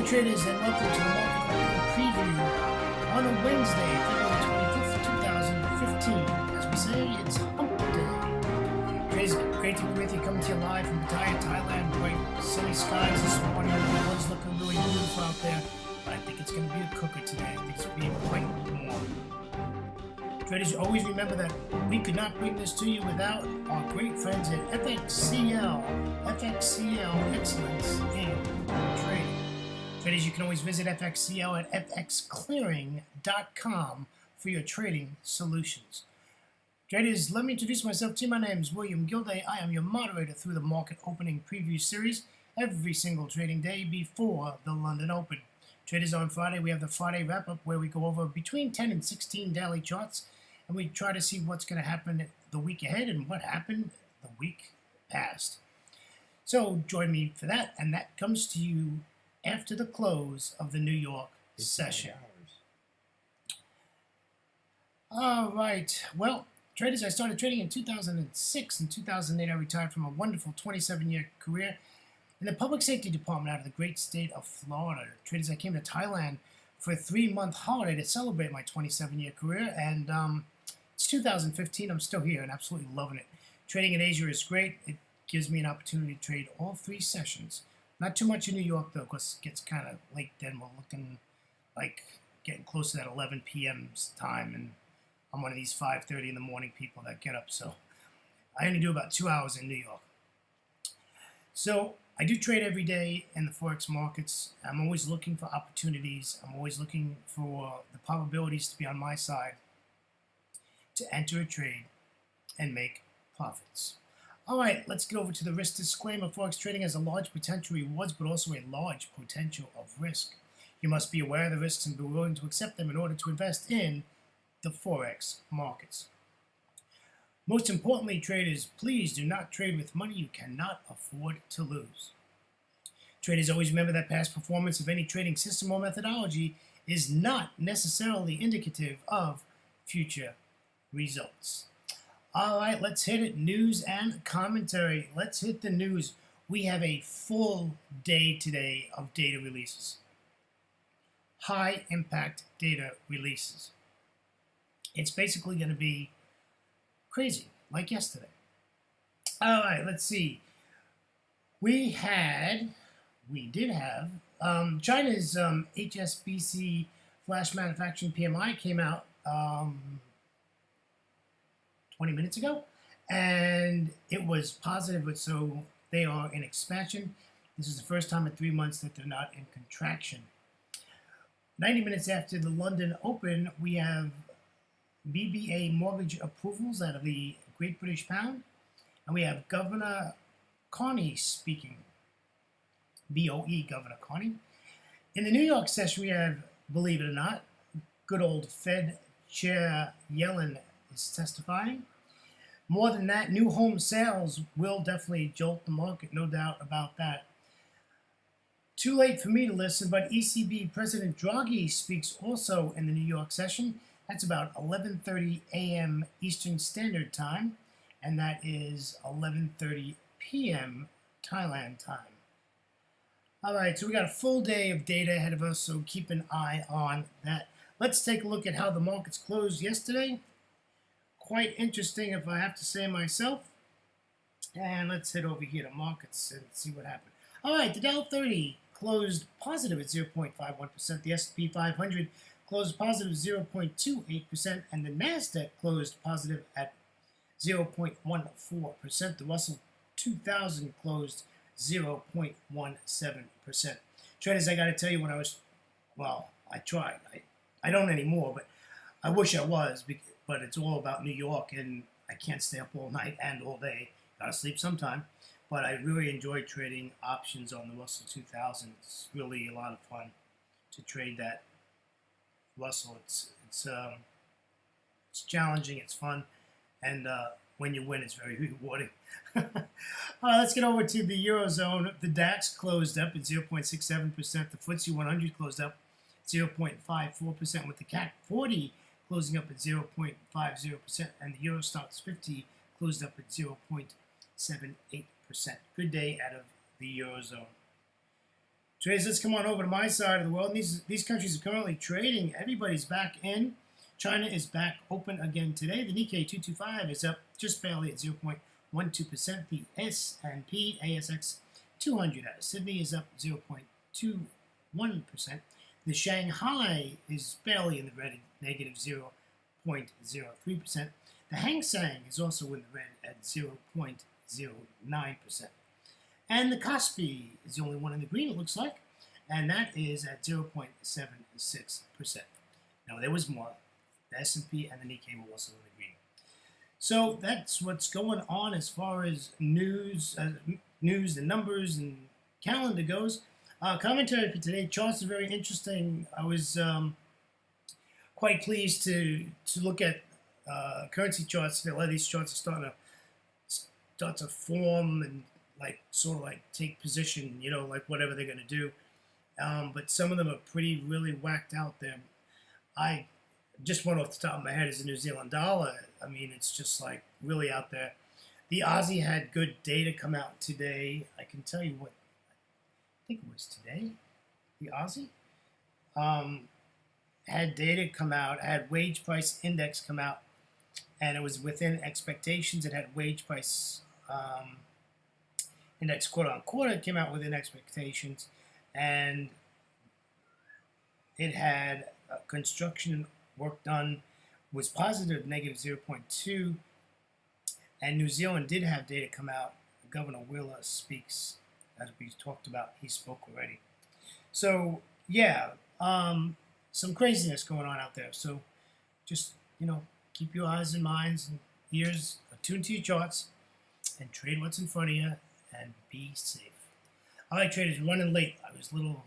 traders, and welcome to the market opening preview on a Wednesday, February 25th, 2015. As we say, it's hump day. Today's great to be with you, coming to you live from Pattaya, Thailand. Bright, sunny skies this morning. The weather's looking really beautiful out there, but I think it's going to be a cooker today. I think it's going to be quite warm. Traders, always remember that we could not bring this to you without our great friends at FXCL. FXCL Excellence in Trading. Traders, you can always visit FXCL at fxclearing.com for your trading solutions. Traders, let me introduce myself to you. My name is William Gilday. I am your moderator through the market opening preview series every single trading day before the London Open. Traders, on Friday, we have the Friday wrap-up where we go over between 10 and 16 daily charts, and we try to see what's going to happen the week ahead and what happened the week past. So join me for that, and that comes to you after the close of the New York session. All right. Well, traders, I started trading in 2006. In 2008, I retired from a wonderful 27-year career in the public safety department out of the great state of Florida. Traders, I came to Thailand for a 3-month holiday to celebrate my 27-year career, and it's 2015. I'm still here and absolutely loving it. Trading in Asia is great. It gives me an opportunity to trade all 3 sessions. Not too much in New York, though, because it gets kind of late then. We're looking like getting close to that 11 p.m. time, and I'm one of these 5:30 in the morning people that get up, so I only do about 2 hours in New York. So I do trade every day in the Forex markets. I'm always looking for opportunities. I'm always looking for the probabilities to be on my side to enter a trade and make profits. All right, let's get over to the risk disclaimer. Forex trading has a large potential rewards, but also a large potential of risk. You must be aware of the risks and be willing to accept them in order to invest in the Forex markets. Most importantly, traders, please do not trade with money you cannot afford to lose. Traders, always remember that past performance of any trading system or methodology is not necessarily indicative of future results. All right, let's hit it. News and commentary. Let's hit the news. We have a full day today of data releases. High impact data releases. It's basically going to be crazy, like yesterday. All right, let's see. We did have China's HSBC flash manufacturing PMI came out 20 minutes ago, and it was positive, so they are in expansion. This is the first time in 3 months that they're not in contraction. 90 minutes after the London Open, we have BBA mortgage approvals out of the Great British Pound, and we have Governor Carney speaking, BOE Governor Carney. In the New York session, we have, believe it or not, good old Fed Chair Yellen is testifying. More than that, new home sales will definitely jolt the market, no doubt about that. Too late for me to listen, but ECB President Draghi speaks also in the New York session. That's about 11:30 a.m. Eastern Standard Time, and that is 11:30 p.m. Thailand time. All right, so we got a full day of data ahead of us, so keep an eye on that. Let's take a look at how the markets closed yesterday. Quite interesting, if I have to say myself. And let's head over here to markets and see what happened. All right, the Dow 30 closed positive at 0.51%. The S&P 500 closed positive 0.28%, and the Nasdaq closed positive at 0.14%. The Russell 2000 closed 0.17%. Traders, I got to tell you, I tried. I don't anymore, but I wish I was, but it's all about New York, and I can't stay up all night and all day. Got to sleep sometime. But I really enjoy trading options on the Russell 2000. It's really a lot of fun to trade that Russell. It's challenging, it's fun, and when you win, it's very rewarding. Let's get over to the Eurozone. The DAX closed up at 0.67%. The FTSE 100 closed up 0.54%, with the CAC 40 closing up at 0.50%, and the Euro Stocks 50 closed up at 0.78%. Good day out of the Eurozone. Traders, let's come on over to my side of the world. These countries are currently trading. Everybody's back in. China is back open again today. The Nikkei 225 is up just barely at 0.12%. The S&P ASX 200 out of Sydney is up 0.21%. The Shanghai is barely in the red at negative 0.03%. The Hang Seng is also in the red at 0.09%. And the Kospi is the only one in the green, it looks like, and that is at 0.76%. Now, there was more. The S&P and the Nikkei were also in the green. So that's what's going on as far as news, and numbers, and calendar goes. Commentary for today. Charts are very interesting. I was quite pleased to look at currency charts. A lot of these charts are start to form and sort of take position, like whatever they're going to do. But some of them are really whacked out there. I just one off the top of my head is the New Zealand dollar. I mean, it's just really out there. The Aussie had good data come out today. I can tell you what, I think it was today, the Aussie had data come out, had wage price index come out, and it was within expectations. It had wage price index quarter-on-quarter came out within expectations, and it had construction work done was positive, negative 0.2, and New Zealand did have data come out. Governor Wheeler speaks, as we talked about. He spoke already. So yeah, some craziness going on out there. So just keep your eyes and minds and ears attuned to your charts and trade what's in front of you and be safe. All right, traders, running late. I was talking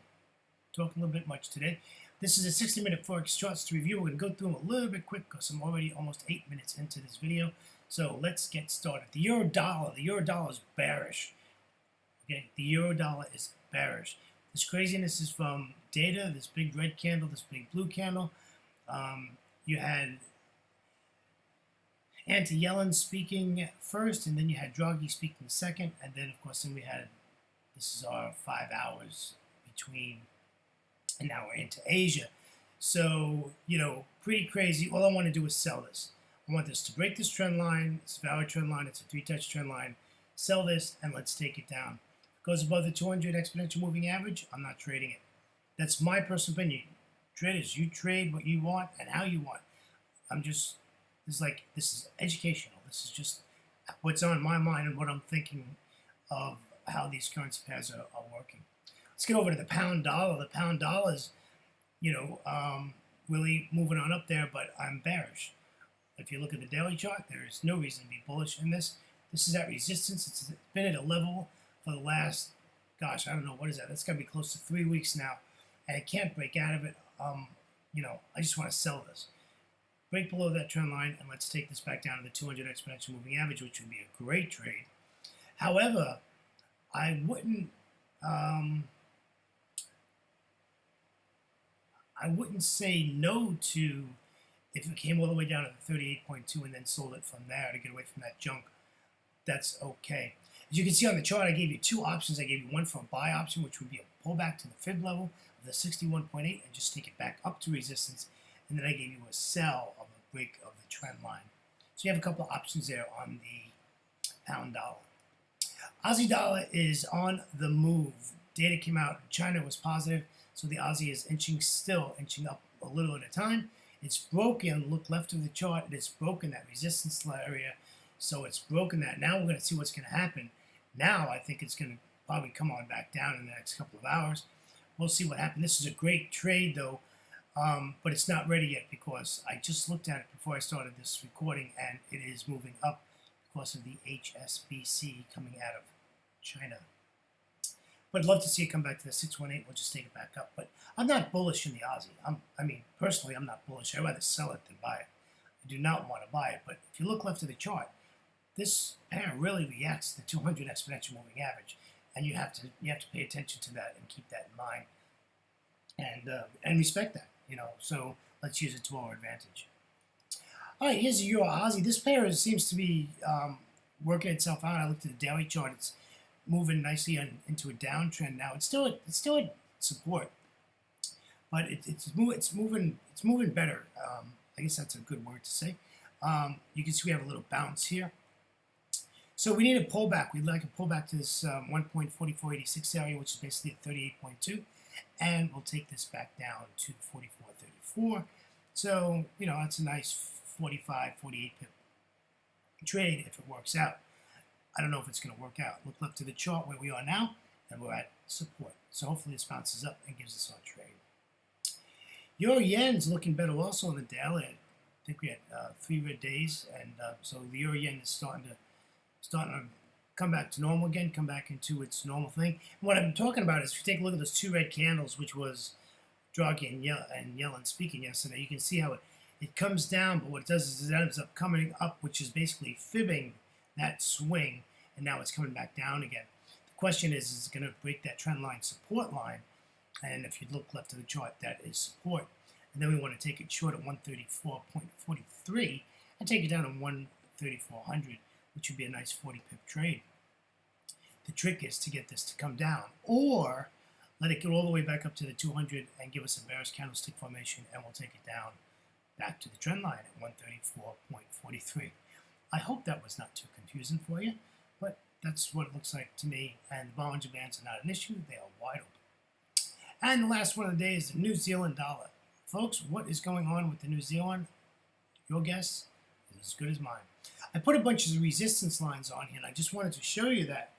a little bit much today. This is a 60-minute Forex charts to review. We're going to go through them a little bit quick because I'm already almost 8 minutes into this video. So let's get started. The euro dollar is bearish. Okay, the euro dollar is bearish. This craziness is from data, this big red candle, this big blue candle. You had Yellen speaking first, and then you had Draghi speaking second, and then of course this is our 5 hours between, and now we're into Asia. So, pretty crazy. All I want to do is sell this. I want this to break this trend line. It's a valid trend line. It's a 3-touch trend line. Sell this, and let's take it down. If it goes above the 200 exponential moving average, I'm not trading it. That's my personal opinion. Traders, you trade what you want and how you want. This is educational. This is just what's on my mind and what I'm thinking of how these currency pairs are working. Let's get over to the pound dollar. The pound dollar is, really moving on up there, but I'm bearish. If you look at the daily chart, there is no reason to be bullish in this. This is at resistance. It's been at a level for the last, gosh, I don't know, what is that? That's got to be close to 3 weeks now, and it can't break out of it. I just want to sell this. Break below that trend line, and let's take this back down to the 200 exponential moving average, which would be a great trade. However, I wouldn't say no to if it came all the way down to the 38.2 and then sold it from there to get away from that junk. That's okay. As you can see on the chart, I gave you 2 options. I gave you one for a buy option, which would be a pullback to the fib level of the 61.8 and just take it back up to resistance. And then I gave you a sell of a break of the trend line. So you have a couple of options there on the pound dollar. Aussie dollar is on the move. Data came out. China was positive, so the Aussie is still inching up a little at a time. It's broken. Look left of the chart. It's broken that resistance area. So it's broken that. Now we're going to see what's going to happen. Now I think it's going to probably come on back down in the next couple of hours. We'll see what happens. This is a great trade, though. But it's not ready yet because I just looked at it before I started this recording, and it is moving up because of the HSBC coming out of China. But I'd love to see it come back to the 618. We'll just take it back up. But I'm not bullish in the Aussie. Personally, I'm not bullish. I'd rather sell it than buy it. I do not want to buy it. But if you look left of the chart, this pair really reacts to the 200 exponential moving average, and you have to pay attention to that and keep that in mind, and respect that. So let's use it to our advantage. All right, here's a Euro Aussie. This pair seems to be working itself out. I looked at the daily chart. It's moving nicely into a downtrend now. It's still at support, but it's moving better. I guess that's a good word to say. You can see we have a little bounce here. So we need a pullback. We'd like a pullback to this 1.4486 area, which is basically at 38.2, and we'll take this back down to 44.34. So, you know, that's a nice 45, 48 pip trade if it works out. I don't know if it's going to work out. Look up to the chart where we are now, and we're at support. So hopefully this bounces up and gives us our trade. Euro yen's looking better also on the daily. I think we had 3 red days, and so the euro yen is starting to come back to normal again, come back into its normal thing. And what I'm talking about is if you take a look at those 2 red candles, which was Draghi and Yellen speaking yesterday, you can see how it comes down, but what it does is it ends up coming up, which is basically fibbing that swing, and now it's coming back down again. The question is it going to break that trend line support line? And if you look left of the chart, that is support. And then we want to take it short at 134.43 and take it down to 13400, which would be a nice 40 pip trade. The trick is to get this to come down, or let it go all the way back up to the 200 and give us a bearish candlestick formation, and we'll take it down back to the trend line at 134.43. I hope that was not too confusing for you, but that's what it looks like to me. And the Bollinger Bands are not an issue. They are wide open. And the last one of the day is the New Zealand dollar. Folks, what is going on with the New Zealand? Your guess is as good as mine. I put a bunch of resistance lines on here, and I just wanted to show you that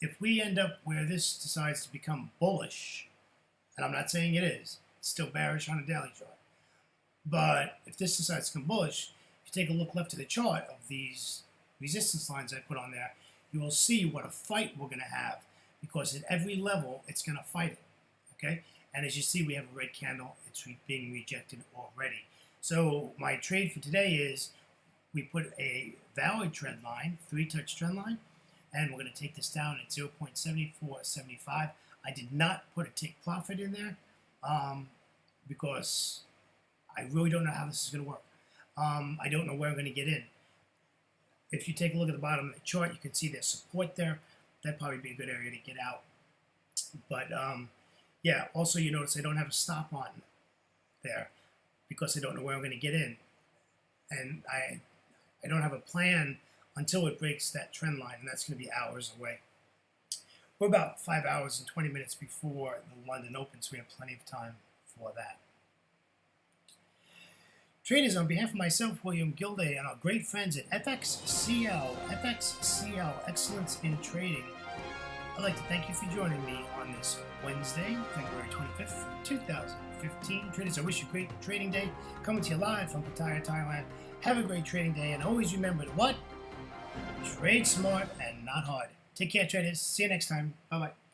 if we end up where this decides to become bullish, and I'm not saying it is, it's still bearish on a daily chart, but if this decides to become bullish, if you take a look left of the chart of these resistance lines I put on there, you will see what a fight we're going to have, because at every level, it's going to fight it, okay? And as you see, we have a red candle. It's being rejected already. So my trade for today is we put a valid trend line, 3-touch trend line, and we're going to take this down at 0.7475. I did not put a take profit in there because I really don't know how this is going to work. I don't know where I'm going to get in. If you take a look at the bottom of the chart, you can see there's support there. That'd probably be a good area to get out. But yeah, also you notice I don't have a stop on there because I don't know where I'm going to get in. And I don't have a plan until it breaks that trend line, and that's going to be hours away. We're about 5 hours and 20 minutes before the London Open, so we have plenty of time for that. Traders, on behalf of myself, William Gilday, and our great friends at FXCL Excellence in Trading, I'd like to thank you for joining me on this Wednesday, February 25th, 2015. Traders, I wish you a great trading day. Coming to you live from Pattaya, Thailand. Have a great trading day, and always remember to what? Trade smart and not hard. Take care, traders. See you next time. Bye-bye.